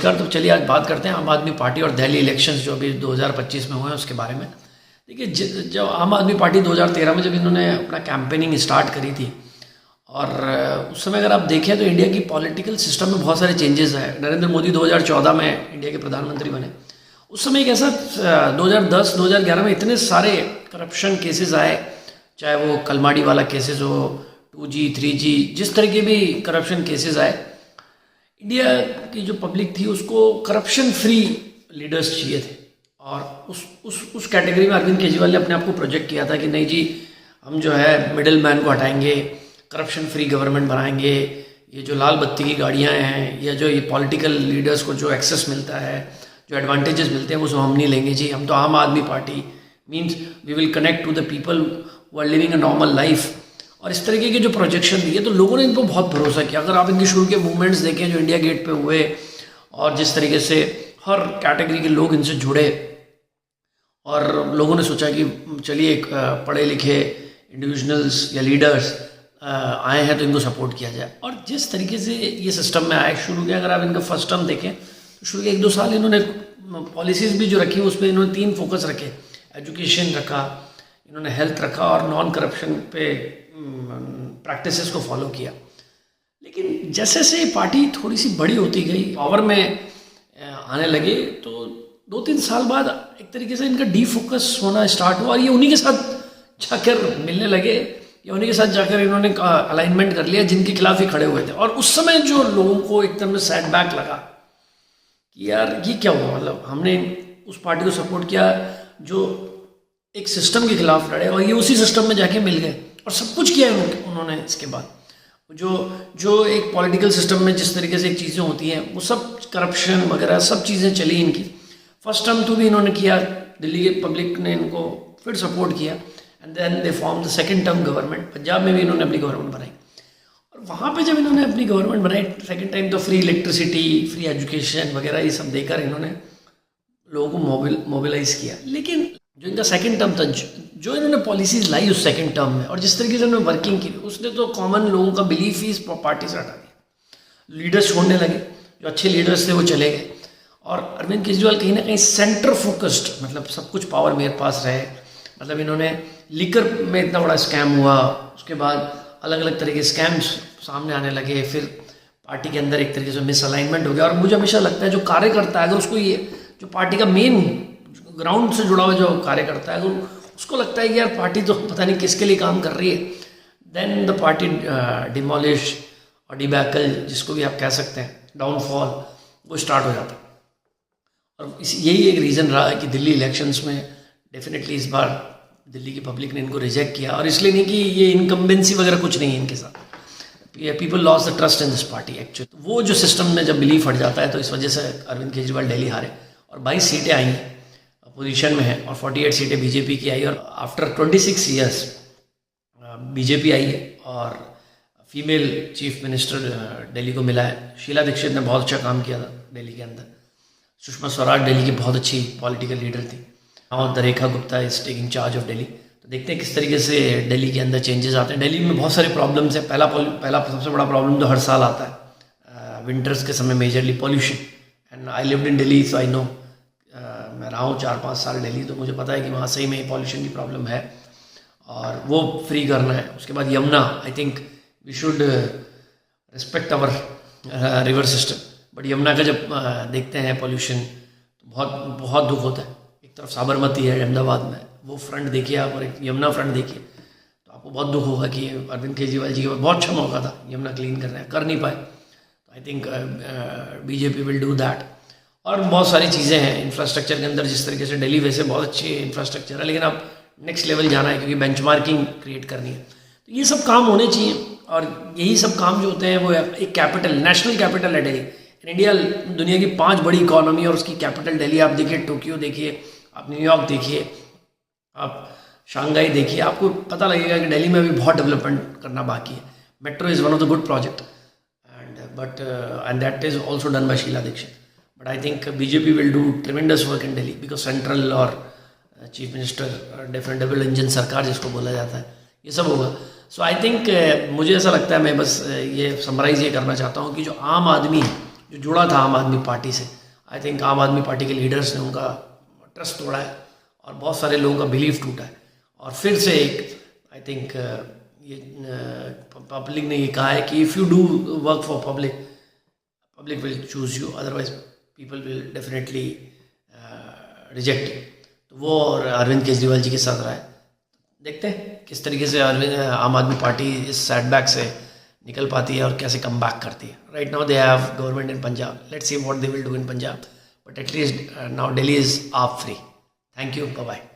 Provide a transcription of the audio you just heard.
नमस्कार। तो चलिए आज बात करते हैं आम आदमी पार्टी और दिल्ली इलेक्शंस जो अभी 2025 में हुए हैं उसके बारे में। देखिए, जब आम आदमी पार्टी 2013 में जब इन्होंने अपना कैंपेनिंग स्टार्ट करी थी और उस समय अगर आप देखें तो इंडिया की पॉलिटिकल सिस्टम में बहुत सारे चेंजेस आए। नरेंद्र मोदी 2014 में इंडिया के प्रधानमंत्री बने। उस समय एक ऐसा 2010-2011 में इतने सारे करप्शन केसेस आए, चाहे वो कलमाड़ी वाला केसेस हो, 2G 3G, जिस तरह के भी करप्शन केसेस आए। इंडिया की जो पब्लिक थी उसको करप्शन फ्री लीडर्स चाहिए थे और उस कैटेगरी में अरविंद केजरीवाल ने अपने आप को प्रोजेक्ट किया था कि नहीं जी, हम जो है मिडिल मैन को हटाएंगे, करप्शन फ्री गवर्नमेंट बनाएंगे। ये जो लाल बत्ती की गाड़ियाँ हैं या जो ये पॉलिटिकल लीडर्स को जो एक्सेस मिलता है, जो एडवांटेजेस मिलते हैं, वो सब हम नहीं लेंगे जी। हम तो Aam Aadmi Party means we will connect to the people who are living a normal life. और इस तरीके के जो प्रोजेक्शन दिए तो लोगों ने इन पर बहुत भरोसा किया। अगर आप इनके शुरू के मूवमेंट्स देखें जो इंडिया गेट पे हुए और जिस तरीके से हर कैटेगरी के लोग इनसे जुड़े और लोगों ने सोचा कि चलिए एक पढ़े लिखे इंडिविजुअल्स या लीडर्स आए हैं तो इनको सपोर्ट किया जाए। और जिस तरीके से ये सिस्टम में आए शुरू किया, अगर आप इनका फर्स्ट टर्म देखें तो शुरू के 1-2 साल इन्होंने पॉलिसीज़ भी जो रखी उस पर इन्होंने 3 फोकस रखे। एजुकेशन रखा, इन्होंने हेल्थ रखा और नॉन करप्शन पे प्रैक्टिसेस को फॉलो किया। लेकिन जैसे जैसे पार्टी थोड़ी सी बड़ी होती गई, पावर में आने लगे, तो 2-3 साल बाद एक तरीके से इनका डीफोकस होना स्टार्ट हुआ और ये उन्हीं के साथ जाकर मिलने लगे या उन्हीं के साथ जाकर इन्होंने अलाइनमेंट कर लिया जिनके खिलाफ ही खड़े हुए थे। और उस समय जो लोगों को एकदम से सेटबैक लगा कि यार ये क्या हुआ, मतलब हमने उस पार्टी को सपोर्ट किया जो एक सिस्टम के खिलाफ लड़े और ये उसी सिस्टम में जाके मिल गए और सब कुछ किया उन्होंने। इसके बाद जो एक पॉलिटिकल सिस्टम में जिस तरीके से एक चीज़ें होती हैं वो सब करप्शन वगैरह सब चीज़ें चली इनकी। फर्स्ट टर्म तो भी इन्होंने किया, दिल्ली के पब्लिक ने इनको फिर सपोर्ट किया and then they form the second term government. Punjab में भी इन्होंने अपनी गवर्नमेंट बनाई और वहाँ पे जब इन्होंने अपनी गवर्नमेंट बनाई सेकेंड टाइम तो फ्री इलेक्ट्रिसिटी, फ्री एजुकेशन वगैरह ये सब देकर इन्होंने लोगों को मोबिलाइज किया। लेकिन जो इनका सेकंड टर्म था, जो इन्होंने पॉलिसीज लाई उस सेकंड टर्म में और जिस तरीके से उन्होंने वर्किंग की, उसने तो कॉमन लोगों का बिलीफ ही इस पार्टी से हटा दिया। लीडर्स छोड़ने लगे, जो अच्छे लीडर्स थे वो चले गए और अरविंद केजरीवाल कहीं ना कहीं सेंटर फोकस्ड, मतलब सब कुछ पावर मेरे पास रहे। मतलब इन्होंने लिकर में इतना बड़ा स्कैम हुआ, उसके बाद अलग अलग तरह के स्कैम्स सामने आने लगे, फिर पार्टी के अंदर एक तरीके से मिसअलाइनमेंट हो गया। और मुझे हमेशा लगता है जो कार्यकर्ता है अगर उसको ये जो पार्टी का मेन ग्राउंड से जुड़ा हुआ जो कार्यकर्ता है अगर उसको लगता है कि यार पार्टी तो पता नहीं किसके लिए काम कर रही है, देन द पार्टी डिमोलिश और डिबैकल, जिसको भी आप कह सकते हैं, डाउनफॉल, वो स्टार्ट हो जाता है। और यही एक रीज़न रहा है कि दिल्ली इलेक्शंस में डेफिनेटली इस बार दिल्ली की पब्लिक ने इनको रिजेक्ट किया। और इसलिए नहीं कि ये इनकम्बेंसी वगैरह कुछ नहीं है इनके साथ, people loss the trust in this party actually. वो जो सिस्टम में जब बिलीफ हट जाता है तो इस वजह से अरविंद केजरीवाल दिल्ली हारे और 22 सीटें आई पोजीशन में है और 48 सीटें बीजेपी की आई। और आफ्टर 26 ईयर्स बीजेपी आई है और फीमेल चीफ मिनिस्टर दिल्ली को मिला है। शीला दीक्षित ने बहुत अच्छा काम किया था दिल्ली के अंदर। सुषमा स्वराज दिल्ली की बहुत अच्छी पॉलिटिकल लीडर थी। और Rekha Gupta is taking charge of Delhi. तो देखते हैं किस तरीके से दिल्ली के अंदर चेंजेस आते हैं। दिल्ली में बहुत सारे प्रॉब्लम्स हैं। पहला सबसे बड़ा प्रॉब्लम जो हर साल आता है विंटर्स के समय, majorly pollution. And I lived in Delhi so I know, मैं रहा हूँ 4-5 साल दिल्ली, तो मुझे पता है कि वहाँ सही में पॉल्यूशन की प्रॉब्लम है और वो फ्री करना है। उसके बाद Yamuna, I think we should respect our river system, but Yamuna का जब देखते हैं पॉल्यूशन तो बहुत बहुत दुख होता है। एक तरफ साबरमती है अहमदाबाद में, वो फ्रंट देखिए आप, और एक यमुना फ्रंट देखिए तो आपको बहुत दुख होगा कि अरविंद केजरीवाल जी के पास बहुत अच्छा मौका था यमुना क्लीन करना है, कर नहीं पाए। तो I think BJP will do that. और बहुत सारी चीज़ें हैं इंफ्रास्ट्रक्चर के अंदर, जिस तरीके से दिल्ली वैसे बहुत अच्छी इंफ्रास्ट्रक्चर है, लेकिन अब नेक्स्ट लेवल जाना है क्योंकि बेंचमार्किंग क्रिएट करनी है। तो ये सब काम होने चाहिए और यही सब काम जो होते हैं वो एक कैपिटल, नेशनल कैपिटल है दिल्ली। इंडिया दुनिया की 5 बड़ी इकॉनमी और उसकी कैपिटल दिल्ली। आप देखिए टोक्यो देखिए, आप न्यूयॉर्क देखिए, आप शंघाई देखिए, आपको पता लगेगा कि दिल्ली में भी बहुत डेवलपमेंट करना बाकी है। Metro is one of the good project and that is also done by Sheila Dikshit. But I think BJP will do tremendous work in Delhi because central और chief minister different double engine सरकार जिसको बोला जाता है, ये सब होगा। सो आई थिंक मुझे ऐसा लगता है, मैं बस ये समराइज़ ये करना चाहता हूँ कि जो आम आदमी जो जुड़ा था आम आदमी पार्टी से। आई थिंक आम आदमी पार्टी के लीडर्स ने उनका ट्रस्ट तोड़ा है और बहुत सारे लोगों का बिलीव टूटा है। और फिर से एक आई थिंक ये पब्लिक ने ये कहा है कि if you do work for public will choose you, otherwise people will definitely reject you. तो वो और अरविंद केजरीवाल जी के साथ रहा है। देखते हैं किस तरीके से आम आदमी पार्टी इस सेटबैक से निकल पाती है और कैसे कम बैक करती है। Right now they have government in Punjab, let's see what they will do in Punjab, but at least now Delhi is AAP free. Thank you, bye bye.